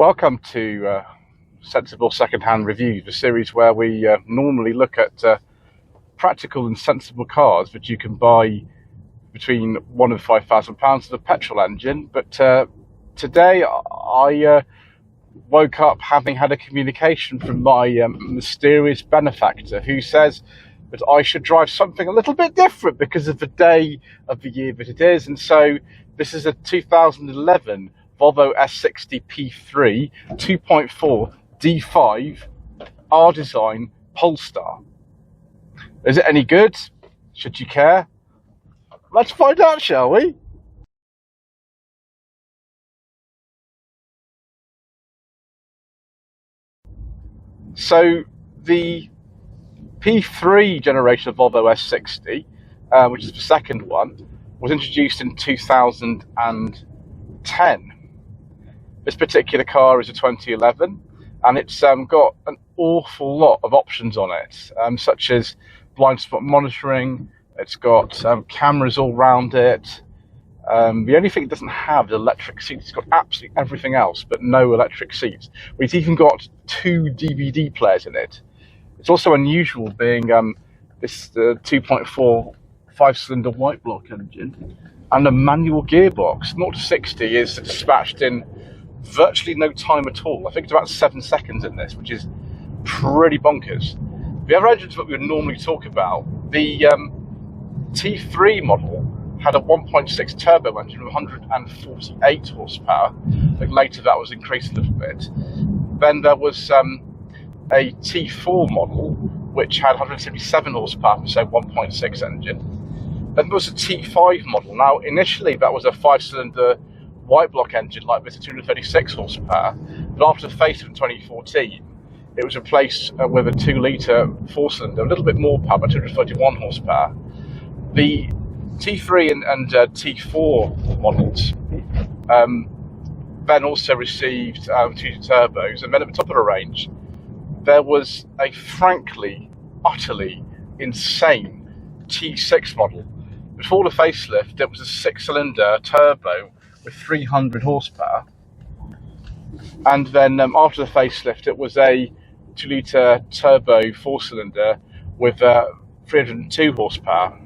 Welcome to Sensible Secondhand Reviews, the series where we normally look at practical and sensible cars that you can buy between £1,000 and £5,000 with a petrol engine. But today I woke up having had a communication from my mysterious benefactor who says that I should drive something a little bit different because of the day of the year that it is. And so this is a 2011 Volvo S60 P3 2.4 D5 R-Design Polestar. Is it any good? Should you care? Let's find out, shall we? So the P3 generation of Volvo S60, which is the second one, was introduced in 2010. This particular car is a 2011, and it's got an awful lot of options on it, such as blind spot monitoring. It's got cameras all round it. The only thing it doesn't have is electric seats. It's got absolutely everything else, but no electric seats. It's even got 2 DVD players in it. It's also unusual being this 2.4 5-cylinder white block engine and a manual gearbox. 0 to 60 is dispatched in virtually no time at all. I think it's about 7 seconds in this, which is pretty bonkers. The other engines that we would normally talk about, the T3 model had a 1.6 turbo engine with 148 horsepower. I think later that was increased a little bit. Then there was a T4 model which had 177 horsepower, so 1.6 engine. Then there was a T5 model. Now initially that was a 5-cylinder white block engine like this at 236 horsepower, but after the facelift in 2014 it was replaced with a 2-litre 4-cylinder, a little bit more power, 231 horsepower. The T3 and T4 models then also received 2 turbos, and then at the top of the range there was a frankly, utterly insane T6 model. Before the facelift it was a 6-cylinder turbo with 300 horsepower, and then after the facelift it was a 2-litre turbo 4-cylinder with 302 horsepower.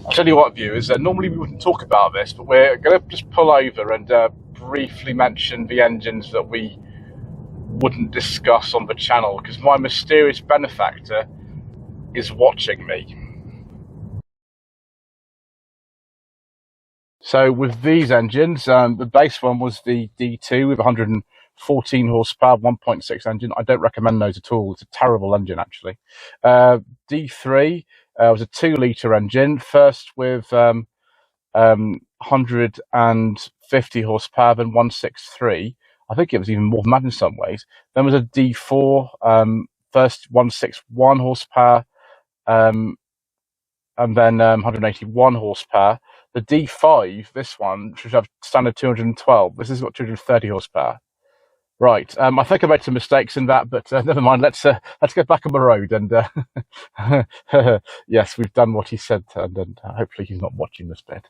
I'll tell you what, viewers, normally we wouldn't talk about this, but we're going to just pull over and briefly mention the engines that we wouldn't discuss on the channel, because my mysterious benefactor is watching me. So with these engines, the base one was the D2 with 114 horsepower, 1.6 engine. I don't recommend those at all. It's a terrible engine, actually. D3 was a 2-litre engine, first with 150 horsepower, then 163. I think it was even more than that in some ways. Then was a D4, first 161 horsepower, and then 181 horsepower. The D5, this one, should have standard 212. This has got 230 horsepower. Right, I think I made some mistakes in that, but never mind. Let's get back on the road. And yes, we've done what he said, and hopefully he's not watching this bit.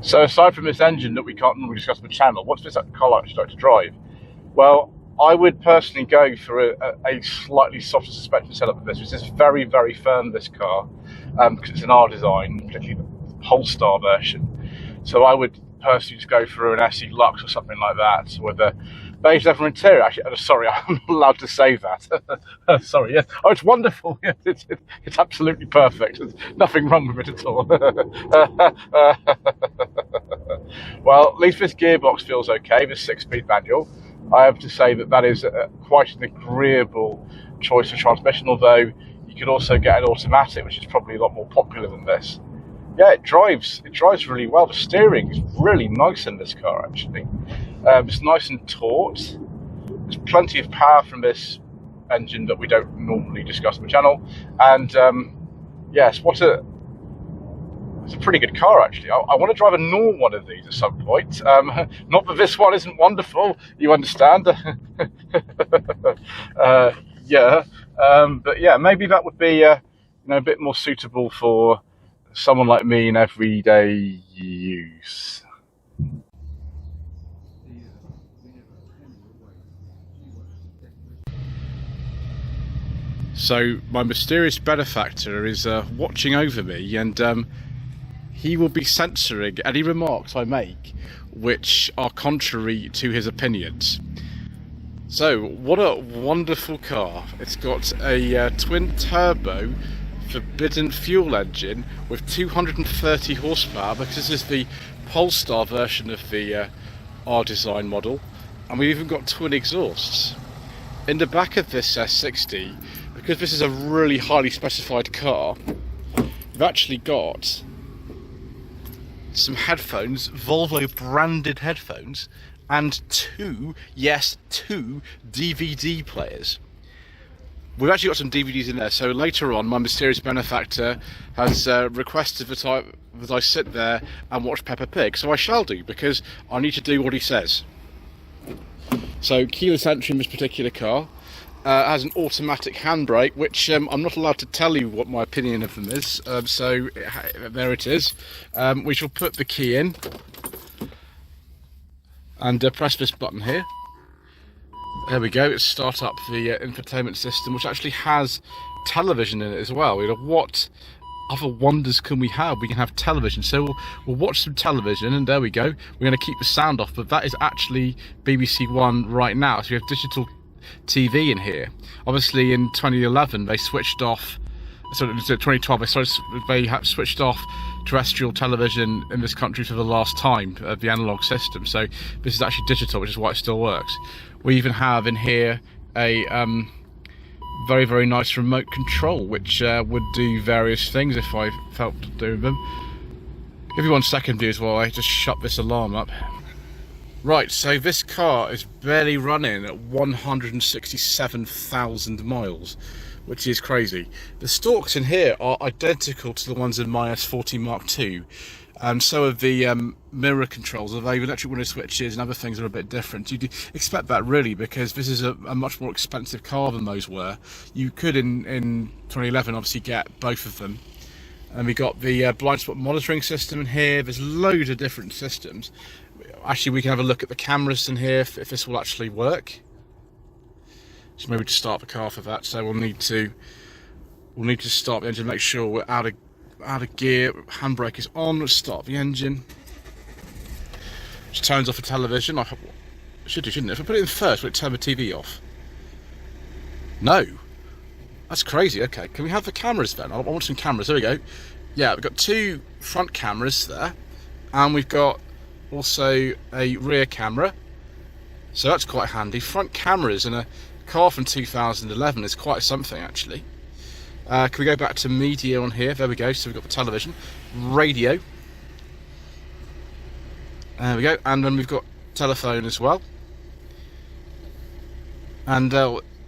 So aside from this engine that we can't normally discuss on the channel, what's this car actually like to drive? Well, I would personally go for a slightly softer suspension setup with this. This is very, very firm, this car, because it's an R-Design, particularly the Polestar version. So I would personally just go for an SE Lux or something like that with a beige leather interior. Actually, sorry, I'm not allowed to say that. Sorry, yes. Oh, it's wonderful. Yes, it's absolutely perfect. There's nothing wrong with it at all. Well, at least this gearbox feels okay, this 6-speed manual. I have to say that is quite an agreeable choice of transmission, although you could also get an automatic, which is probably a lot more popular than this. Yeah, it drives really well. The steering is really nice in this car, actually. It's nice and taut. There's plenty of power from this engine that we don't normally discuss on the channel. And yes, it's a pretty good car, actually. I want to drive a normal one of these at some point. Not that this one isn't wonderful, you understand. Yeah, but yeah, maybe that would be a bit more suitable for someone like me in everyday use. So my mysterious benefactor is watching over me, and he will be censoring any remarks I make which are contrary to his opinions. So, what a wonderful car. It's got a twin turbo forbidden fuel engine with 230 horsepower, because this is the Polestar version of the R design model, and we've even got twin exhausts. In the back of this S60, because this is a really highly specified car, we've actually got some headphones, Volvo branded headphones, and two DVD players. We've actually got some DVDs in there, so later on my mysterious benefactor has requested that I sit there and watch Peppa Pig, so I shall do, because I need to do what he says. So keyless entry in this particular car. Has an automatic handbrake, which I'm not allowed to tell you what my opinion of them is, so there it is. We shall put the key in and press this button here. There we go, it's start up the infotainment system, which actually has television in it as well. You know, what other wonders can we have? We can have television, so we'll watch some television, and there we go. We're going to keep the sound off, but that is actually BBC One right now, so we have digital TV in here. Obviously in 2011 they switched off, so 2012 they switched off terrestrial television in this country for the last time, the analog system, so this is actually digital, which is why it still works. We even have in here a very, very nice remote control, which would do various things if I felt to do them. Give me 1 second, please, while I just shut this alarm up. Right, so this car is barely running at 167,000 miles, which is crazy. The stalks in here are identical to the ones in my S40 Mark II, and so are the mirror controls, although electric window switches and other things are a bit different. You'd expect that really, because this is a much more expensive car than those were. You could in 2011 obviously get both of them. And we got the blind spot monitoring system in here. There's loads of different systems. Actually, we can have a look at the cameras in here if this will actually work. So maybe just start the car for that. So we'll need to start the engine, make sure we're out of gear. Handbrake is on. Let's start the engine. Just turns off the television. It should do, shouldn't it? If I put it in first, will it turn the TV off? No. That's crazy. Okay, can we have the cameras then? I want some cameras. There we go. Yeah, we've got two front cameras there, and we've got also a rear camera, so that's quite handy. Front cameras in a car from 2011 is quite something, actually. Can we go back to media on here? There we go. So we've got the television, radio, there we go, and then we've got telephone as well. And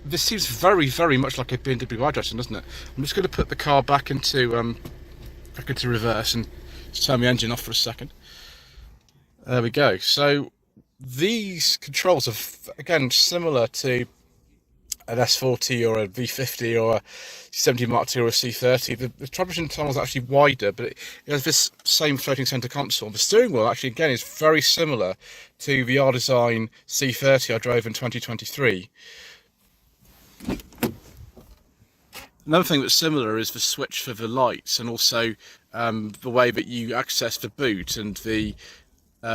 this seems very, very much like a BMW iDressing, doesn't it? I'm just going to put the car back into reverse and just turn the engine off for a second. There we go. So these controls are again similar to an S40 or a V50 or a C70 Mark II or a C30. The transmission tunnel is actually wider, but it has this same floating centre console. The steering wheel actually again is very similar to the R Design C30 I drove in 2023. Another thing that's similar is the switch for the lights, and also the way that you access the boot and the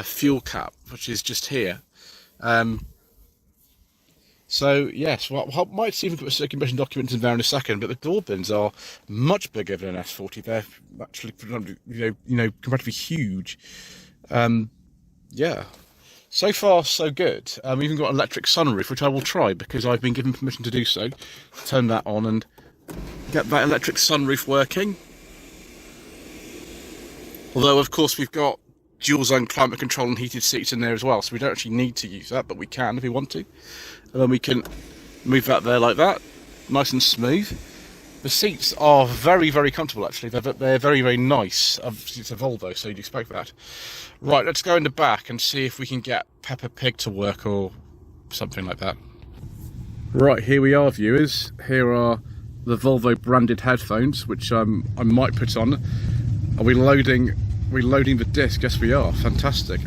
fuel cap, which is just here. So yes, well, I might see if we can put a circulation document in there in a second, but the door bins are much bigger than an S40. They're actually, you know, comparatively huge. Yeah. So far, so good. We've even got an electric sunroof, which I will try because I've been given permission to do so. Turn that on and get that electric sunroof working. Although, of course, we've got dual zone climate control and heated seats in there as well, so we don't actually need to use that, but we can if we want to. And then we can move that there like that, nice and smooth. The seats are very, very comfortable, actually. They're very, very nice. It's a Volvo, so you'd expect that. Right, let's go in the back and see if we can get Peppa Pig to work or something like that. Right, here we are, viewers. Here are the Volvo branded headphones, which I might put on. Are we loading? Are we loading the disc? Yes, we are. Fantastic.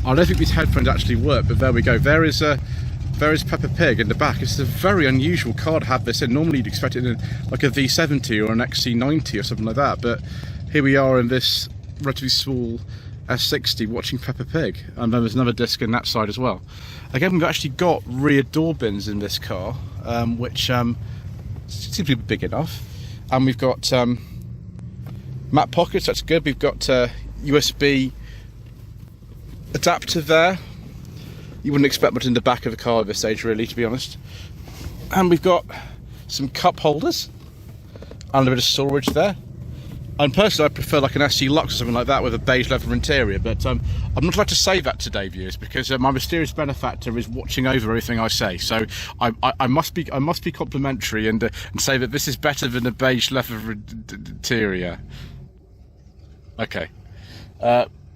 I don't think these headphones actually work, but there we go. There is Peppa Pig in the back. It's a very unusual car to have this in. Normally you'd expect it in like a V70 or an XC90 or something like that, but here we are in this relatively small S60 watching Peppa Pig, and then there's another disc in that side as well. Again, we've actually got rear door bins in this car, which seems to be big enough, and we've got map pockets. That's good. We've got USB adapter there. You wouldn't expect much in the back of a car at this stage, really, to be honest. And we've got some cup holders and a bit of storage there. And personally, I prefer like an SC Lux or something like that with a beige leather interior, but I'm not allowed to say that today, viewers, because my mysterious benefactor is watching over everything I say. So I must be complimentary and say that this is better than a beige leather interior. Okay.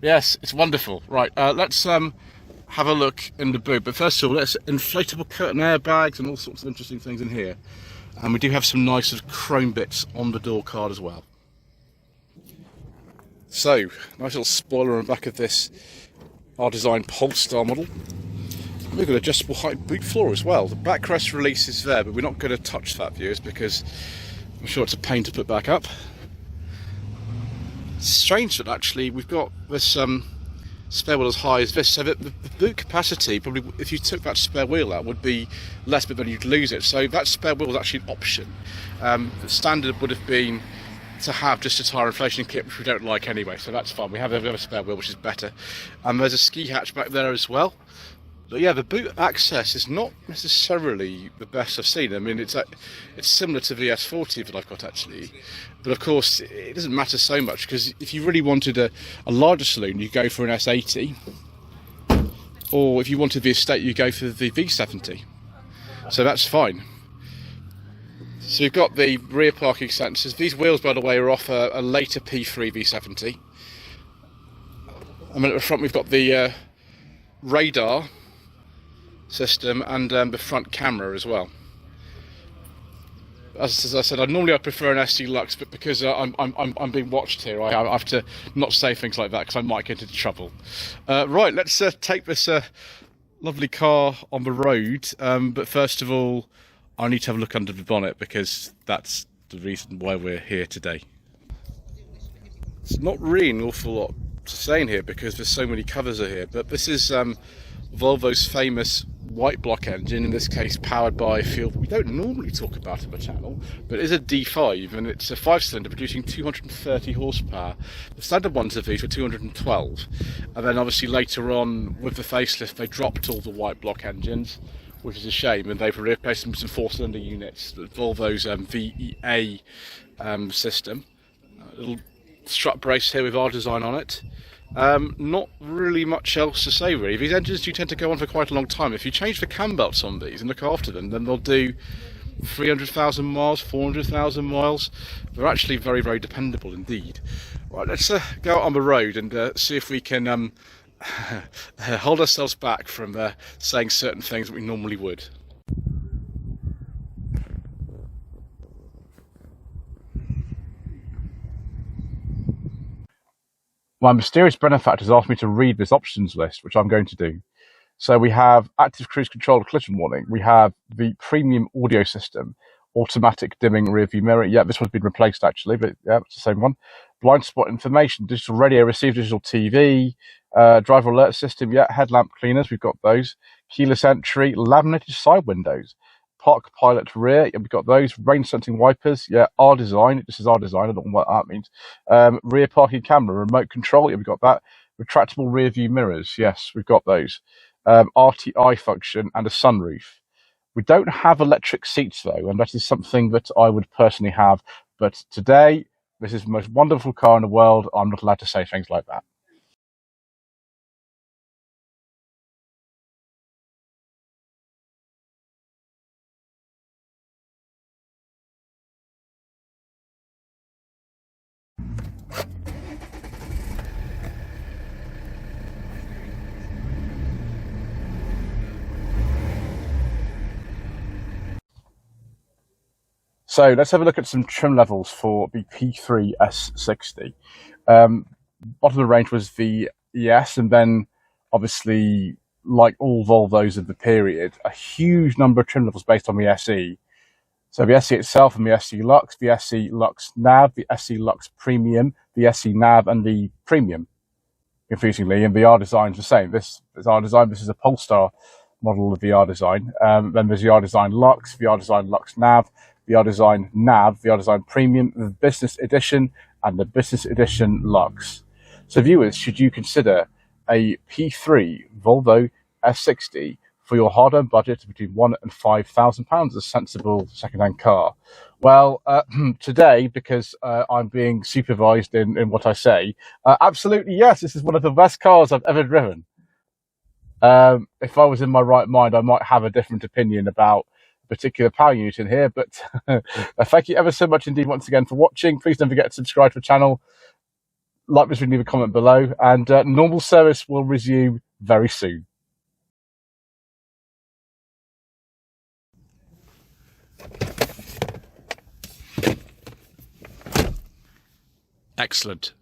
Yes, it's wonderful. Right, let's have a look in the boot. But first of all, let's inflatable curtain airbags and all sorts of interesting things in here. And we do have some nice sort of chrome bits on the door card as well. So, nice little spoiler on the back of this our design Polestar model. We've got adjustable height boot floor as well. The backrest release is there, but we're not going to touch that, viewers, because I'm sure it's a pain to put back up. It's strange that actually we've got this spare wheel as high as this, so that the boot capacity, probably if you took that spare wheel out, would be less, but then you'd lose it. So that spare wheel is actually an option. The standard would have been to have just a tyre inflation kit, which we don't like anyway, so that's fine. We have a spare wheel, which is better. And there's a ski hatch back there as well. But yeah, the boot access is not necessarily the best I've seen. I mean, it's similar to the S40 that I've got actually, but of course it doesn't matter so much, because if you really wanted a larger saloon, you go for an S80, or if you wanted the estate, you go for the V70. So that's fine. So you've got the rear parking sensors. These wheels, by the way, are off a later P3 V70. And then at the front we've got the radar system and the front camera as well. As I said, I prefer an SC Lux, but because I'm being watched here, I have to not say things like that because I might get into trouble. Right, let's take this lovely car on the road. But first of all, I need to have a look under the bonnet, because that's the reason why we're here today. It's not really an awful lot to say in here because there's so many covers are here, but this is Volvo's famous white block engine, in this case powered by a fuel we don't normally talk about on the channel, but it is a D5, and it's a 5-cylinder producing 230 horsepower. The standard ones of these were 212, and then obviously later on with the facelift they dropped all the white block engines, which is a shame, and they've replaced them with some 4-cylinder units, Volvo's VEA system. A little strut brace here with our design on it. Not really much else to say really. These engines do tend to go on for quite a long time. If you change the cam belts on these and look after them, then they'll do 300,000 miles, 400,000 miles. They're actually very, very dependable indeed. Right, let's go out on the road and see if we can hold ourselves back from saying certain things that we normally would. My mysterious benefactor has asked me to read this options list, which I'm going to do. So we have active cruise control, collision warning. We have the premium audio system, automatic dimming rear view mirror. Yeah, this one's been replaced actually, but yeah, it's the same one. Blind spot information, digital radio receiver, digital TV, driver alert system. Yeah, headlamp cleaners. We've got those. Keyless entry, laminated side windows. Park pilot rear, yeah, we've got those. Rain sensing wipers, yeah, our design. This is our design, I don't know what that means. Rear parking camera, remote control, yeah, we've got that. Retractable rear view mirrors, yes, we've got those. RTI function and a sunroof. We don't have electric seats though, and that is something that I would personally have. But today, this is the most wonderful car in the world. I'm not allowed to say things like that. So let's have a look at some trim levels for the P3 S60. Bottom of the range was the ES, and then obviously, like all Volvos of the period, a huge number of trim levels based on the SE. So the SE itself and the SE Lux, the SE Lux Nav, the SE Lux Premium, the SE Nav, and the Premium, confusingly, and the R design is the same. This is R design. This is a Polestar model of the R design. Then there's the R design Lux, the R design Lux Nav, the R design Nav, the R design Premium, the Business Edition, and the Business Edition Lux. So viewers, should you consider a P3 Volvo S60 for your hard-earned budget of between £1,000 and £5,000 as a sensible second-hand car? Well, today, because I'm being supervised in what I say, absolutely yes, this is one of the best cars I've ever driven. If I was in my right mind, I might have a different opinion about a particular power unit in here, but thank you ever so much indeed once again for watching. Please don't forget to subscribe to the channel, like this video, leave a comment below, and normal service will resume very soon. Excellent.